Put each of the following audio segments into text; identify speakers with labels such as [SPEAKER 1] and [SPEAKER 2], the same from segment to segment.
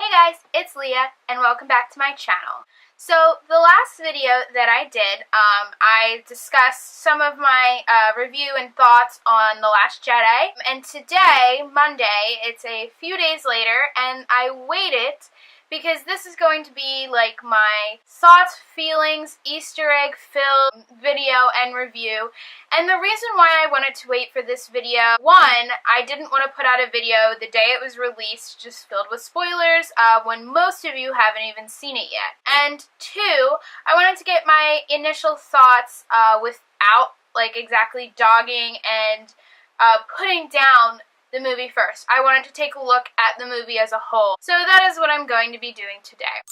[SPEAKER 1] Hey guys, it's Leah, and welcome back to my channel. So, the last video that I did, I discussed some of my review and thoughts on The Last Jedi, and today, Monday, it's a few days later, and I waited because this is going to be like my thoughts, feelings, Easter egg filled video and review. And the reason why I wanted to wait for this video, one, I didn't want to put out a video the day it was released just filled with spoilers when most of you haven't even seen it yet. And two, I wanted to get my initial thoughts without like exactly dogging and putting down the movie first. I wanted to take a look at the movie as a whole. So that is what I'm going to be doing today.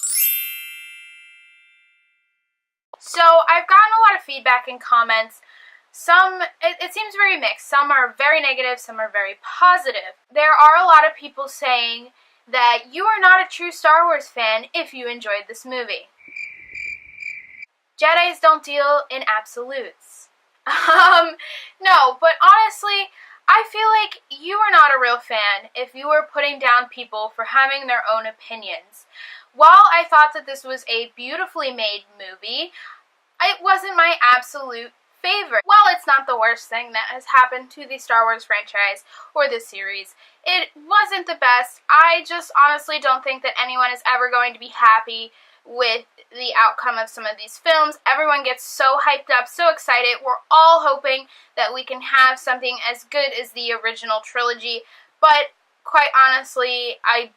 [SPEAKER 1] So I've gotten a lot of feedback and comments. Some, it seems very mixed. Some are very negative, some are very positive. There are a lot of people saying that you are not a true Star Wars fan if you enjoyed this movie. Jedis don't deal in absolutes. No, but honestly, I feel like you are not a real fan if you are putting down people for having their own opinions. While I thought that this was a beautifully made movie, it wasn't my absolute favorite. While it's not the worst thing that has happened to the Star Wars franchise or this series, it wasn't the best. I just honestly don't think that anyone is ever going to be happy with the outcome of some of these films. Everyone gets so hyped up, so excited. We're all hoping that we can have something as good as the original trilogy, but quite honestly, I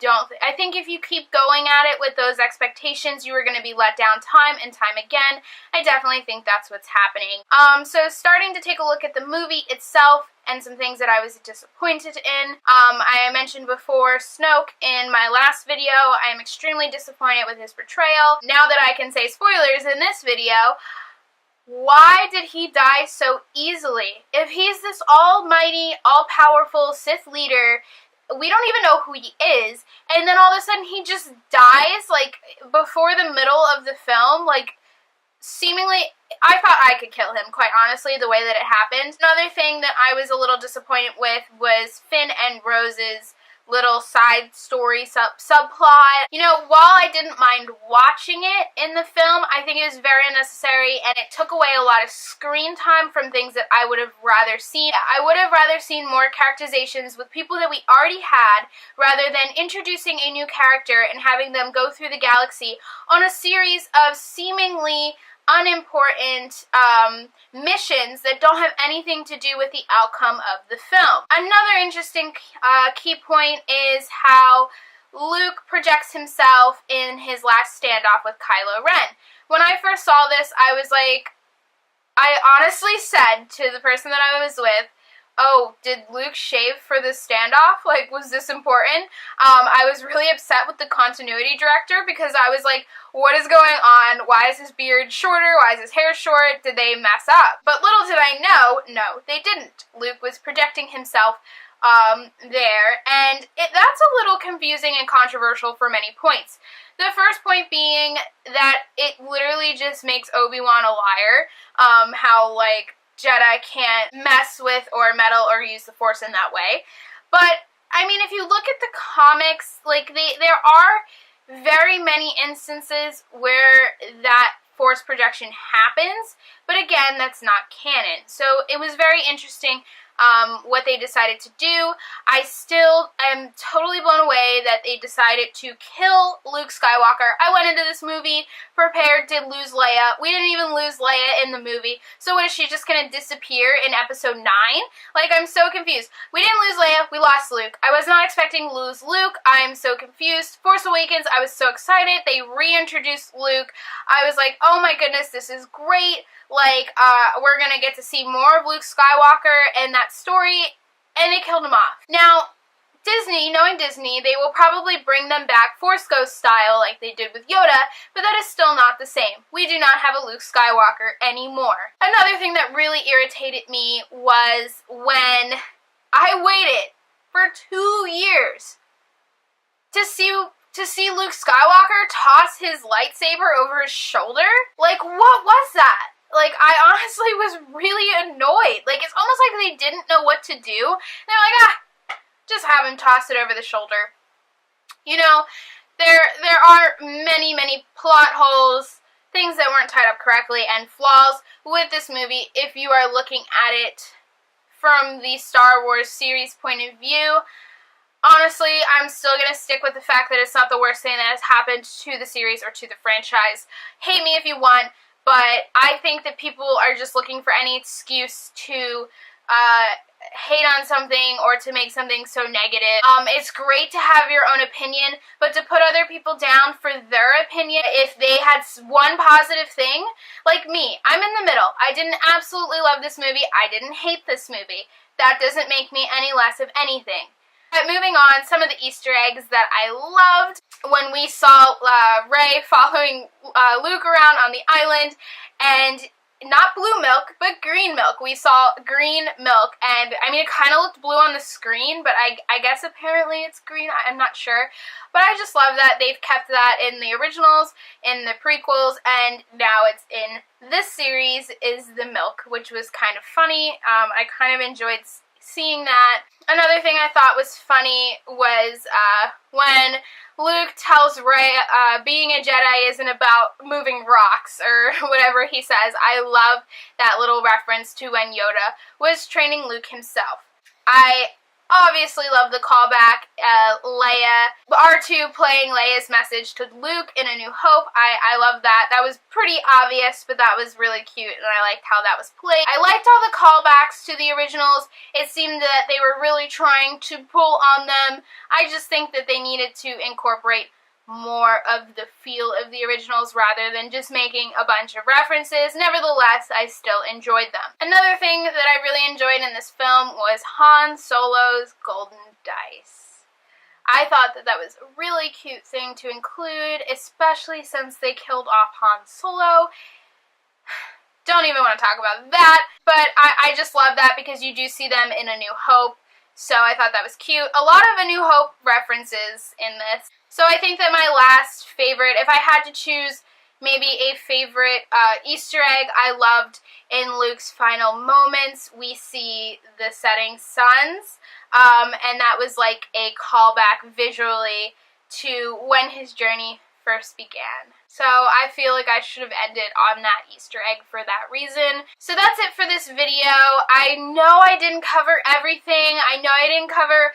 [SPEAKER 1] think if you keep going at it with those expectations, you are going to be let down time and time again. I definitely think that's what's happening. So starting to take a look at the movie itself and some things that I was disappointed in. I mentioned before Snoke in my last video. I am extremely disappointed with his portrayal. Now that I can say spoilers in this video, why did he die so easily? If he's this almighty, all-powerful Sith leader, we don't even know who he is, and then all of a sudden he just dies, like, before the middle of the film, like, seemingly, I thought I could kill him, quite honestly, the way that it happened. Another thing that I was a little disappointed with was Finn and Rose's little side story subplot. You know, while I didn't mind watching it in the film, I think it was very unnecessary, and it took away a lot of screen time from things that I would have rather seen. I would have rather seen more characterizations with people that we already had, rather than introducing a new character and having them go through the galaxy on a series of seemingly unimportant missions that don't have anything to do with the outcome of the film. Another interesting key point is how Luke projects himself in his last standoff with Kylo Ren. When I first saw this, I was like, I honestly said to the person that I was with, oh, did Luke shave for this standoff? Like, was this important? I was really upset with the continuity director because I was like, what is going on? Why is his beard shorter? Why is his hair short? Did they mess up? But little did I know, no, they didn't. Luke was projecting himself there, and that's a little confusing and controversial for many points. The first point being that it literally just makes Obi-Wan a liar, how, like, Jedi can't mess with or meddle or use the Force in that way. But, I mean, if you look at the comics, like, there are very many instances where that Force projection happens, but again, that's not canon. So it was very interesting what they decided to do. I still am totally blown away that they decided to kill Luke Skywalker. I went into this movie prepared to lose Leia. We didn't even lose Leia in the movie. So what, is she just going to disappear in episode 9? Like, I'm so confused. We didn't lose Leia, we lost Luke. I was not expecting to lose Luke. I'm so confused. Force Awakens, I was so excited. They reintroduced Luke. I was like, oh my goodness, this is great. Like, we're gonna get to see more of Luke Skywalker and that story, and they killed him off. Now, Disney, knowing Disney, they will probably bring them back Force Ghost style like they did with Yoda, but that is still not the same. We do not have a Luke Skywalker anymore. Another thing that really irritated me was when I waited for 2 years to see Luke Skywalker toss his lightsaber over his shoulder. Like, what was that? Like, I honestly was really annoyed. Like, it's almost like they didn't know what to do. They're like, just have him toss it over the shoulder. You know, there are many plot holes, things that weren't tied up correctly, and flaws with this movie if you are looking at it from the Star Wars series point of view. Honestly, I'm still going to stick with the fact that it's not the worst thing that has happened to the series or to the franchise. Hate me if you want, but I think that people are just looking for any excuse to hate on something or to make something so negative. It's great to have your own opinion, but to put other people down for their opinion, if they had one positive thing, like me, I'm in the middle. I didn't absolutely love this movie. I didn't hate this movie. That doesn't make me any less of anything. But moving on, some of the Easter eggs that I loved when we saw Rey following Luke around on the island, and not blue milk, but green milk. We saw green milk, and I mean, it kind of looked blue on the screen, but I guess apparently it's green. I'm not sure. But I just love that they've kept that in the originals, in the prequels, and now it's in this series is the milk, which was kind of funny. I kind of enjoyed seeing that. Another thing I thought was funny was when Luke tells Rey being a Jedi isn't about moving rocks, or whatever he says. I love that little reference to when Yoda was training Luke himself. I obviously love the callback, Leah, R2 playing Leia's message to Luke in A New Hope. I love that. That was pretty obvious, but that was really cute, and I liked how that was played. I liked all the callbacks to the originals. It seemed that they were really trying to pull on them. I just think that they needed to incorporate more of the feel of the originals rather than just making a bunch of references. Nevertheless, I still enjoyed them. Another thing that I really enjoyed in this film was Han Solo's golden dice. I thought that that was a really cute thing to include, especially since they killed off Han Solo. Don't even want to talk about that, but I just love that because you do see them in A New Hope, so I thought that was cute. A lot of A New Hope references in this. So I think that my last favorite, if I had to choose maybe a favorite Easter egg I loved in Luke's final moments, we see the setting suns, and that was like a callback visually to when his journey first began. So I feel like I should have ended on that Easter egg for that reason. So that's it for this video. I know I didn't cover everything. I know I didn't cover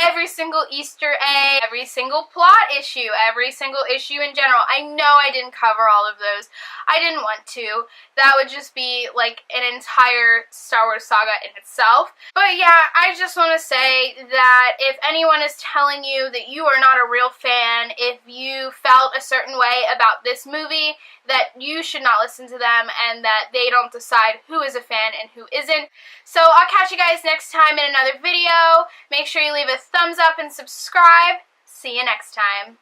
[SPEAKER 1] every single Easter egg, every single plot issue, every single issue in general. I know I didn't cover all of those. I didn't want to. That would just be like an entire Star Wars saga in itself. But yeah, I just want to say that if anyone is telling you that you are not a real fan, if you felt a certain way about this movie, that you should not listen to them and that they don't decide who is a fan and who isn't. So I'll catch you guys next time in another video. Make sure you leave a thumbs up and subscribe. See you next time.